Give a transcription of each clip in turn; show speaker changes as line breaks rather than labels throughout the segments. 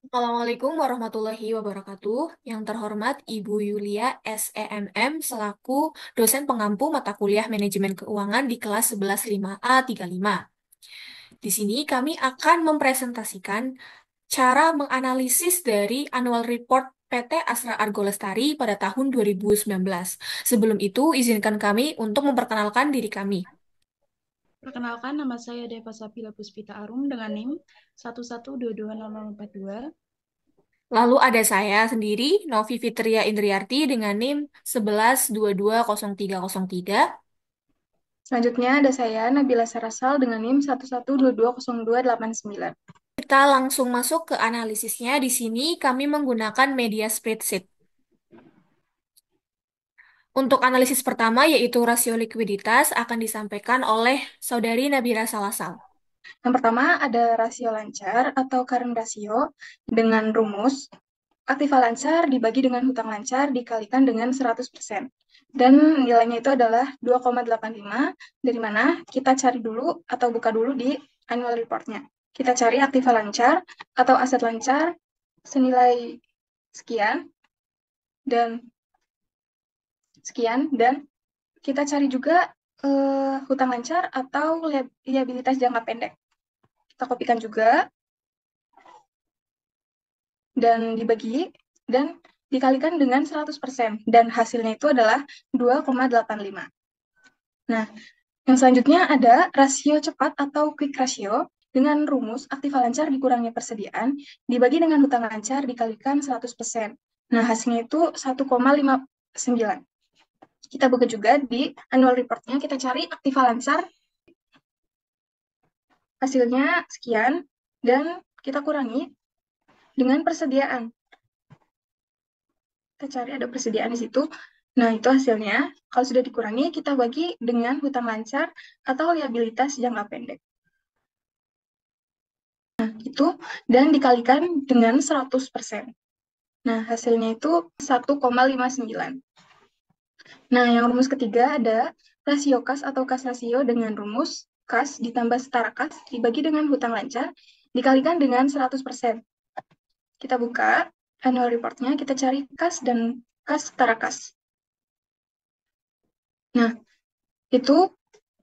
Assalamualaikum warahmatullahi wabarakatuh. Yang terhormat Ibu Yulia SEMM selaku dosen pengampu mata kuliah Manajemen Keuangan di kelas 11 5A 35. Di sini kami akan mempresentasikan cara menganalisis dari annual report PT Astra Argo Lestari pada tahun 2019. Sebelum itu, izinkan kami untuk memperkenalkan diri kami.
Perkenalkan, nama saya Deva Sapila Puspita Arum dengan NIM 112200042.
Lalu ada saya sendiri, Novi Fitria Indriarti dengan NIM 11220303.
Selanjutnya ada saya, Nabila Sarasal dengan NIM 112200289.
Kita langsung masuk ke analisisnya. Di sini kami menggunakan media spreadsheet. Untuk analisis pertama yaitu rasio likuiditas akan disampaikan oleh Saudari Nabila Salasal.
Yang pertama ada rasio lancar atau current ratio dengan rumus aktiva lancar dibagi dengan hutang lancar dikalikan dengan 100%. Dan nilainya itu adalah 2,85, dari mana kita cari dulu atau buka dulu di annual report-nya. Kita cari aktiva lancar atau aset lancar senilai sekian dan kita cari juga hutang lancar atau liabilitas jangka pendek. Kita kopikan juga dan dibagi dan dikalikan dengan 100%, dan hasilnya itu adalah 2,85. Nah, yang selanjutnya ada rasio cepat atau quick ratio dengan rumus aktiva lancar dikurangi persediaan dibagi dengan hutang lancar dikalikan 100%. Nah, hasilnya itu 1,59. Kita buka juga di annual report-nya, kita cari aktiva lancar, hasilnya sekian, dan kita kurangi dengan persediaan. Kita cari ada persediaan di situ. Nah, itu hasilnya. Kalau sudah dikurangi, kita bagi dengan hutang lancar atau liabilitas jangka pendek. Nah, itu. Dan dikalikan dengan 100%. Nah, hasilnya itu 1,59. Nah, yang rumus ketiga ada rasio kas atau kas rasio dengan rumus kas ditambah setara kas dibagi dengan hutang lancar dikalikan dengan 100%. Kita buka annual report-nya, kita cari kas dan kas setara kas. Nah, itu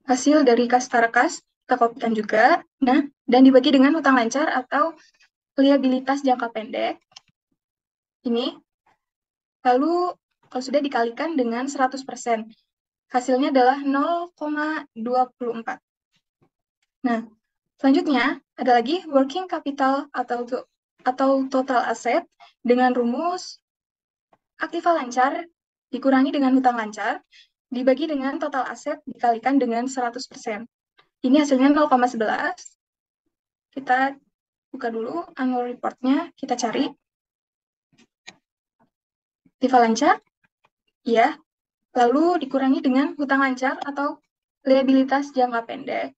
hasil dari kas setara kas, kita kopikan juga. Nah, dan dibagi dengan hutang lancar atau liabilitas jangka pendek. Ini. Lalu, kalau sudah dikalikan dengan 100%, hasilnya adalah 0,24. Nah, selanjutnya ada lagi working capital atau total asset dengan rumus aktiva lancar dikurangi dengan hutang lancar dibagi dengan total aset dikalikan dengan 100%. Ini hasilnya 0,11. Kita buka dulu annual report-nya, kita cari aktiva lancar, ya, lalu dikurangi dengan hutang lancar atau liabilitas jangka pendek.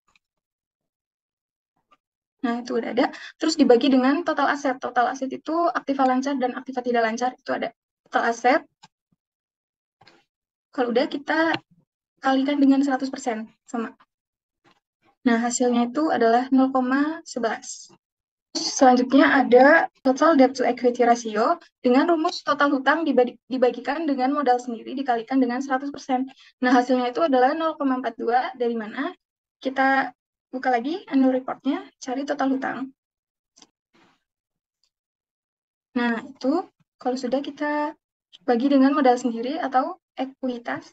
Nah, itu udah ada. Terus dibagi dengan total aset. Total aset itu aktiva lancar dan aktiva tidak lancar, itu ada. Total aset, kalau udah kita kalikan dengan 100%, sama. Nah, hasilnya itu adalah 0,11. Selanjutnya ada total debt to equity ratio dengan rumus total hutang dibagikan dengan modal sendiri dikalikan dengan 100%. Nah, hasilnya itu adalah 0,42, dari mana kita buka lagi annual report-nya, cari total hutang. Nah, itu kalau sudah kita bagi dengan modal sendiri atau ekuitas,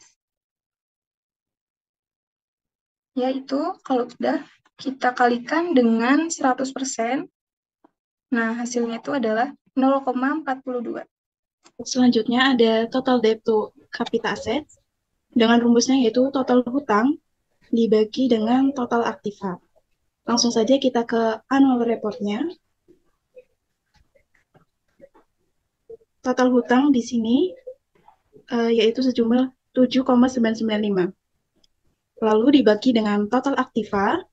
yaitu kalau sudah kita kalikan dengan 100%, nah hasilnya itu adalah 0,42.
Selanjutnya ada total debt to capital assets dengan rumusnya yaitu total hutang dibagi dengan total aktiva. Langsung saja kita ke annual report-nya. Total hutang di sini yaitu sejumlah 7,995. Lalu dibagi dengan total aktiva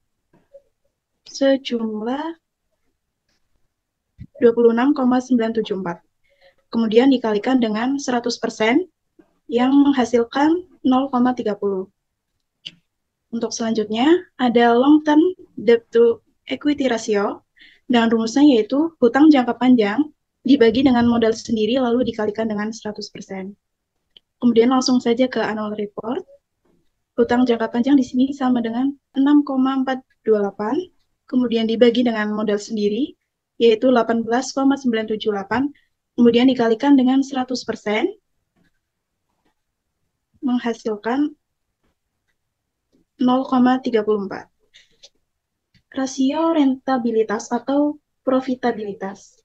sejumlah 26,974. Kemudian dikalikan dengan 100% yang menghasilkan 0,30. Untuk selanjutnya ada long term debt to equity ratio dengan rumusnya yaitu hutang jangka panjang dibagi dengan modal sendiri lalu dikalikan dengan 100%. Kemudian langsung saja ke annual report. Hutang jangka panjang di sini sama dengan 6,428, kemudian dibagi dengan modal sendiri, yaitu 18,978, kemudian dikalikan dengan 100%, menghasilkan 0,34. Rasio rentabilitas atau profitabilitas.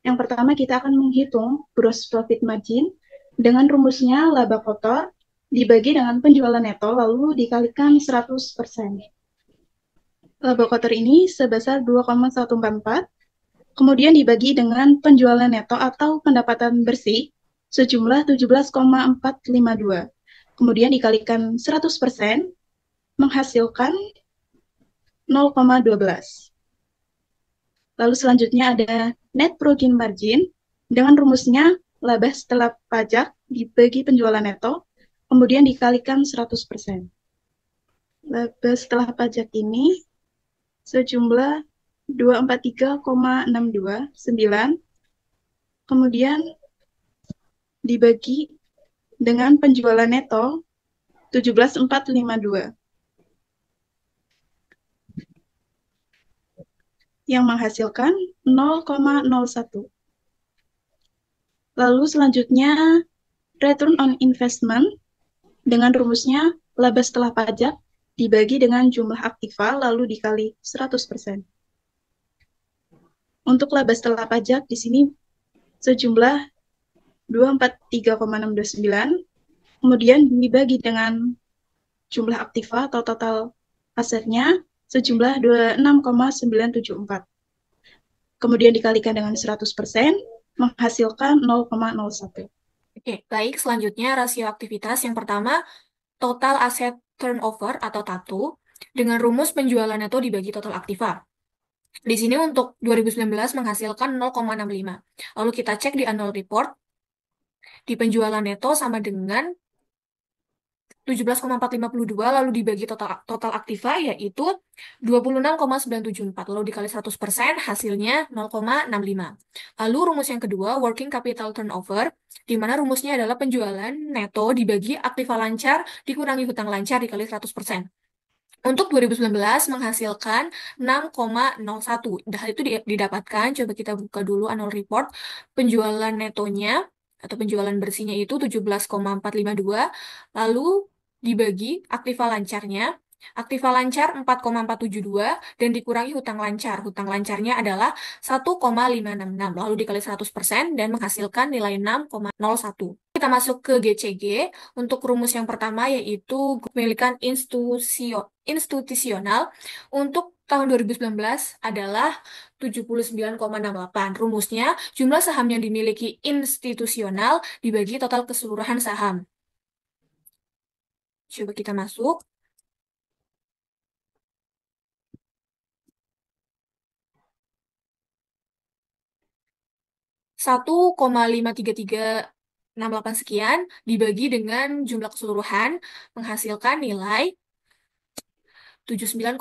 Yang pertama kita akan menghitung gross profit margin dengan rumusnya laba kotor dibagi dengan penjualan neto lalu dikalikan 100%. Laba kotor ini sebesar 2,144, kemudian dibagi dengan penjualan neto atau pendapatan bersih sejumlah 17,452. Kemudian dikalikan 100%, menghasilkan 0,12. Lalu selanjutnya ada net profit margin dengan rumusnya laba setelah pajak dibagi penjualan neto, kemudian dikalikan 100%. Laba setelah pajak ini sejumlah 243,629, kemudian dibagi dengan penjualan neto 17,452 yang menghasilkan 0,01. Lalu selanjutnya return on investment dengan rumusnya laba setelah pajak dibagi dengan jumlah aktiva lalu dikali 100%. Untuk laba setelah pajak di sini sejumlah 243,629, kemudian dibagi dengan jumlah aktiva atau total asetnya sejumlah 26,974. Kemudian dikalikan dengan 100%, menghasilkan 0,01.
Oke, baik. Selanjutnya rasio aktivitas yang pertama, total aset turnover atau TATU dengan rumus penjualan neto dibagi total aktiva. Di sini untuk 2019 menghasilkan 0,65. Lalu kita cek di annual report, di penjualan neto sama dengan 17,452 lalu dibagi total aktiva yaitu 26,974 lalu dikali 100% hasilnya 0,65. Lalu rumus yang kedua working capital turnover di mana rumusnya adalah penjualan neto dibagi aktiva lancar dikurangi hutang lancar dikali 100%. Untuk 2019 menghasilkan 6,01. Hal itu didapatkan, coba kita buka dulu annual report. Penjualan netonya atau penjualan bersihnya itu 17,452. Lalu dibagi aktiva lancarnya. Aktiva lancar 4,472 dan dikurangi hutang lancar. Hutang lancarnya adalah 1,566. Lalu dikali 100% dan menghasilkan nilai 6,01. Kita masuk ke GCG. Untuk rumus yang pertama yaitu kepemilikan institusional untuk tahun 2019 adalah 79,68. Rumusnya, jumlah saham yang dimiliki institusional dibagi total keseluruhan saham. Coba kita masuk. 1,53368 sekian dibagi dengan jumlah keseluruhan menghasilkan nilai 79,68.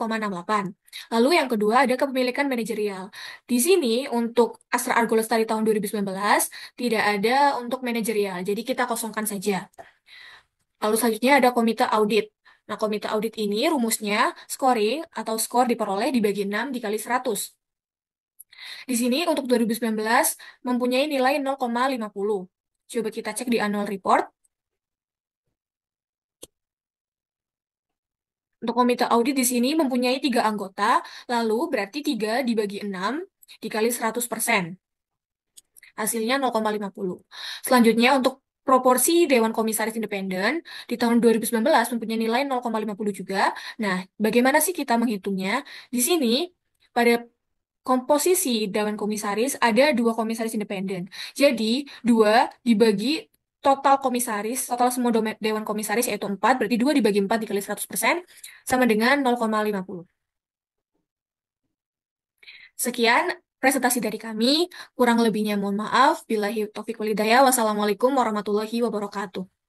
Lalu yang kedua ada kepemilikan manajerial. Di sini untuk Astra Argo Lestari tahun 2019 tidak ada untuk manajerial, jadi kita kosongkan saja. Lalu selanjutnya ada komite audit. Nah, komite audit ini rumusnya scoring atau skor diperoleh dibagi 6 dikali 100. Di sini untuk 2019 mempunyai nilai 0,50. Coba kita cek di annual report. Untuk komite audit di sini mempunyai 3 anggota, lalu berarti 3 dibagi 6 dikali 100%. Hasilnya 0,50. Selanjutnya untuk proporsi Dewan Komisaris Independen di tahun 2019 mempunyai nilai 0,50 juga. Nah, bagaimana sih kita menghitungnya? Di sini pada komposisi Dewan Komisaris ada 2 komisaris independen. Jadi 2 dibagi total komisaris, total semua Dewan Komisaris yaitu 4, berarti 2 dibagi 4 dikali 100% sama dengan 0,50. Sekian presentasi dari kami. Kurang lebihnya mohon maaf. Billahi taufiq wal hidayah. Wassalamualaikum warahmatullahi wabarakatuh.